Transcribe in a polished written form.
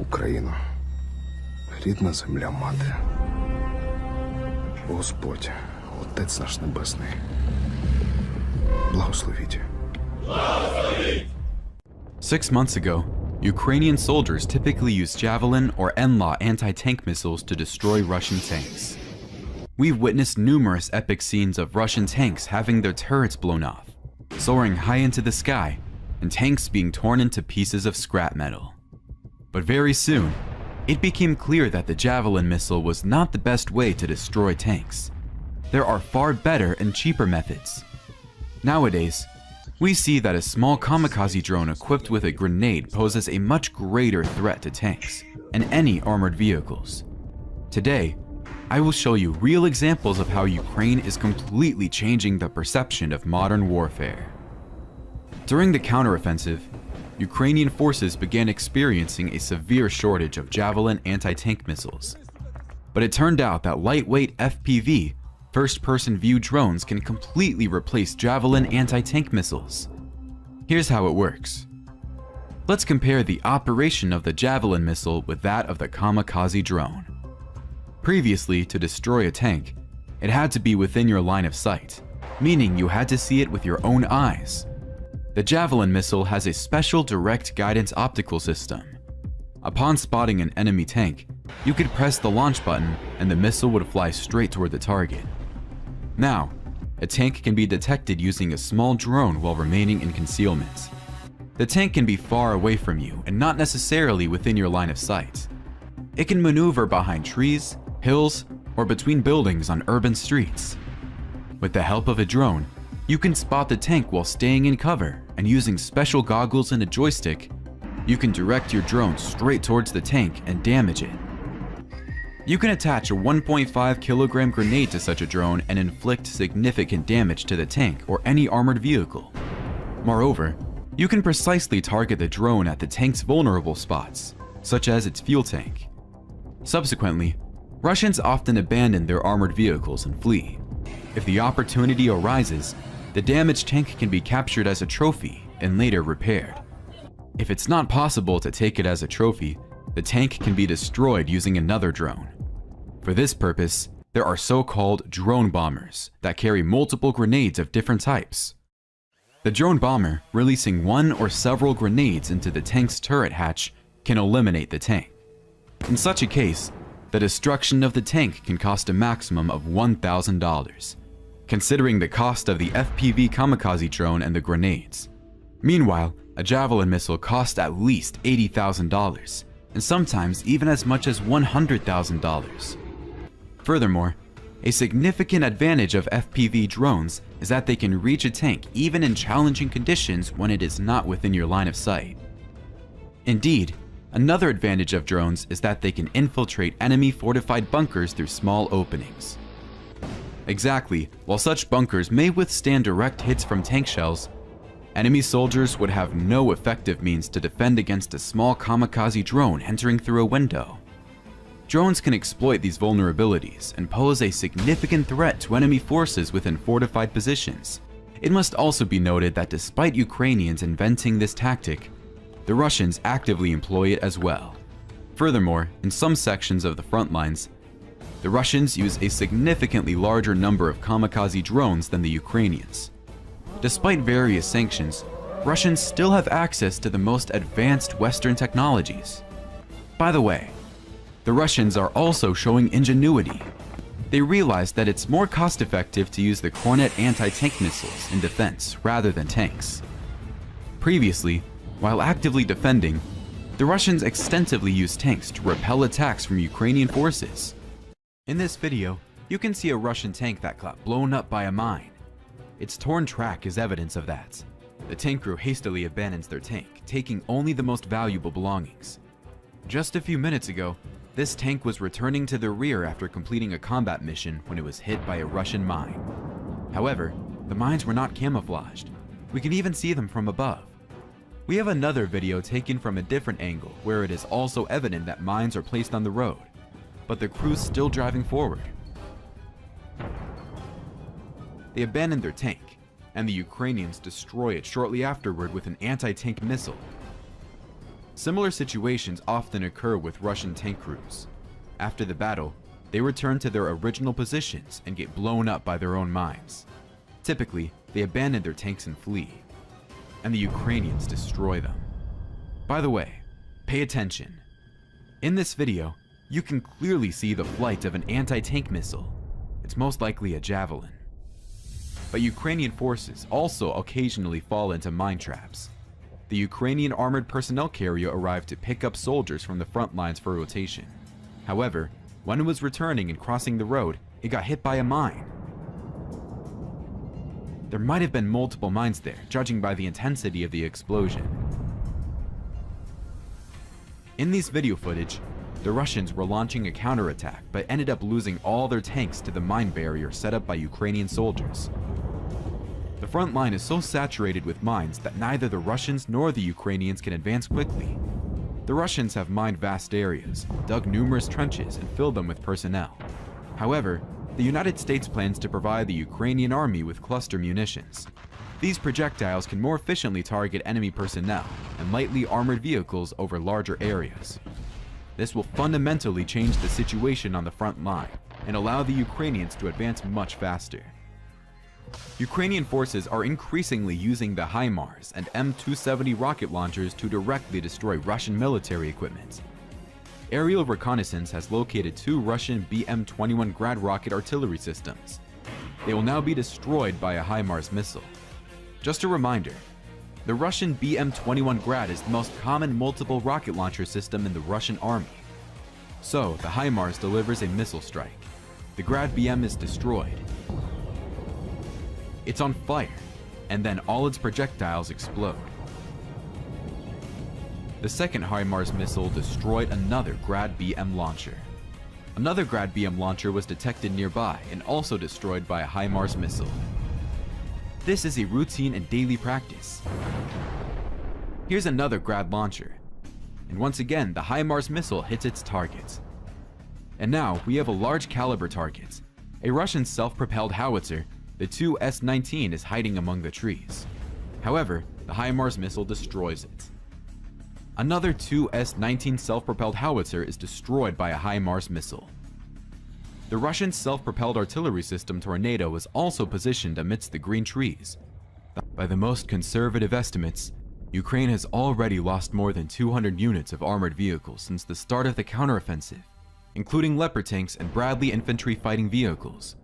Україно, рідна земля мати. Господь, Отець наш Небесний, благословіть. 6 months ago, Ukrainian soldiers typically use Javelin or NLAW anti-tank missiles to destroy Russian tanks. We've witnessed numerous epic scenes of Russian tanks having their turrets blown off, soaring high into the sky, and tanks being torn into pieces of scrap metal. But very soon, it became clear that the Javelin missile was not the best way to destroy tanks. There are far better and cheaper methods. Nowadays, we see that a small kamikaze drone equipped with a grenade poses a much greater threat to tanks and any armored vehicles. Today, I will show you real examples of how Ukraine is completely changing the perception of modern warfare. During the counteroffensive, Ukrainian forces began experiencing a severe shortage of Javelin anti-tank missiles. But it turned out that lightweight FPV, first-person view drones can completely replace Javelin anti-tank missiles. Here's how it works. Let's compare the operation of the Javelin missile with that of the kamikaze drone. Previously, to destroy a tank, it had to be within your line of sight, meaning you had to see it with your own eyes. The Javelin missile has a special direct guidance optical system. Upon spotting an enemy tank, you could press the launch button and the missile would fly straight toward the target. Now, a tank can be detected using a small drone while remaining in concealment. The tank can be far away from you and not necessarily within your line of sight. It can maneuver behind trees, hills, or between buildings on urban streets. With the help of a drone, you can spot the tank while staying in cover, and using special goggles and a joystick, you can direct your drone straight towards the tank and damage it. You can attach a 1.5 kilogram grenade to such a drone and inflict significant damage to the tank or any armored vehicle. Moreover, you can precisely target the drone at the tank's vulnerable spots, such as its fuel tank. Subsequently, Russians often abandon their armored vehicles and flee. If the opportunity arises, the damaged tank can be captured as a trophy and later repaired. If it's not possible to take it as a trophy, the tank can be destroyed using another drone. For this purpose, there are so-called drone bombers that carry multiple grenades of different types. The drone bomber, releasing one or several grenades into the tank's turret hatch, can eliminate the tank. In such a case, the destruction of the tank can cost a maximum of $1,000, considering the cost of the FPV kamikaze drone and the grenades. Meanwhile, a Javelin missile costs at least $80,000, and sometimes even as much as $100,000. Furthermore, a significant advantage of FPV drones is that they can reach a tank even in challenging conditions when it is not within your line of sight. Indeed, another advantage of drones is that they can infiltrate enemy fortified bunkers through small openings. Exactly, while such bunkers may withstand direct hits from tank shells, enemy soldiers would have no effective means to defend against a small kamikaze drone entering through a window. Drones can exploit these vulnerabilities and pose a significant threat to enemy forces within fortified positions. It must also be noted that despite Ukrainians inventing this tactic, the Russians actively employ it as well. Furthermore, in some sections of the front lines, the Russians use a significantly larger number of kamikaze drones than the Ukrainians. Despite various sanctions, Russians still have access to the most advanced Western technologies. By the way, the Russians are also showing ingenuity. They realize that it's more cost-effective to use the Kornet anti-tank missiles in defense rather than tanks. Previously, while actively defending, the Russians extensively used tanks to repel attacks from Ukrainian forces. In this video, you can see a Russian tank that got blown up by a mine. Its torn track is evidence of that. The tank crew hastily abandons their tank, taking only the most valuable belongings. Just a few minutes ago, this tank was returning to the rear after completing a combat mission when it was hit by a Russian mine. However, the mines were not camouflaged. We can even see them from above. We have another video taken from a different angle where it is also evident that mines are placed on the road, but the crew's still driving forward. They abandon their tank, and the Ukrainians destroy it shortly afterward with an anti-tank missile. Similar situations often occur with Russian tank crews. After the battle, they return to their original positions and get blown up by their own mines. Typically, they abandon their tanks and flee, and the Ukrainians destroy them. By the way, pay attention. In this video, you can clearly see the flight of an anti-tank missile. It's most likely a Javelin. But Ukrainian forces also occasionally fall into mine traps. The Ukrainian armored personnel carrier arrived to pick up soldiers from the front lines for rotation. However, when it was returning and crossing the road, it got hit by a mine. There might have been multiple mines there, judging by the intensity of the explosion. In this video footage, the Russians were launching a counterattack but ended up losing all their tanks to the mine barrier set up by Ukrainian soldiers. The front line is so saturated with mines that neither the Russians nor the Ukrainians can advance quickly. The Russians have mined vast areas, dug numerous trenches, and filled them with personnel. However, the United States plans to provide the Ukrainian army with cluster munitions. These projectiles can more efficiently target enemy personnel and lightly armored vehicles over larger areas. This will fundamentally change the situation on the front line and allow the Ukrainians to advance much faster. Ukrainian forces are increasingly using the HIMARS and M270 rocket launchers to directly destroy Russian military equipment. Aerial reconnaissance has located 2 Russian BM-21 Grad rocket artillery systems. They will now be destroyed by a HIMARS missile. Just a reminder, the Russian BM-21 Grad is the most common multiple rocket launcher system in the Russian army. So, the HIMARS delivers a missile strike. The Grad BM is destroyed. It's on fire, and then all its projectiles explode. The second HIMARS missile destroyed another Grad BM launcher. Another Grad BM launcher was detected nearby and also destroyed by a HIMARS missile. This is a routine and daily practice. Here's another Grad launcher, and once again the HIMARS missile hits its target. And now we have a large caliber target. A Russian self-propelled howitzer, the 2 S-19 is hiding among the trees. However, the HIMARS missile destroys it. Another 2 S-19 self-propelled howitzer is destroyed by a HIMARS missile. The Russian self-propelled artillery system Tornado is also positioned amidst the green trees. By the most conservative estimates, Ukraine has already lost more than 200 units of armored vehicles since the start of the counteroffensive, including Leopard tanks and Bradley infantry fighting vehicles.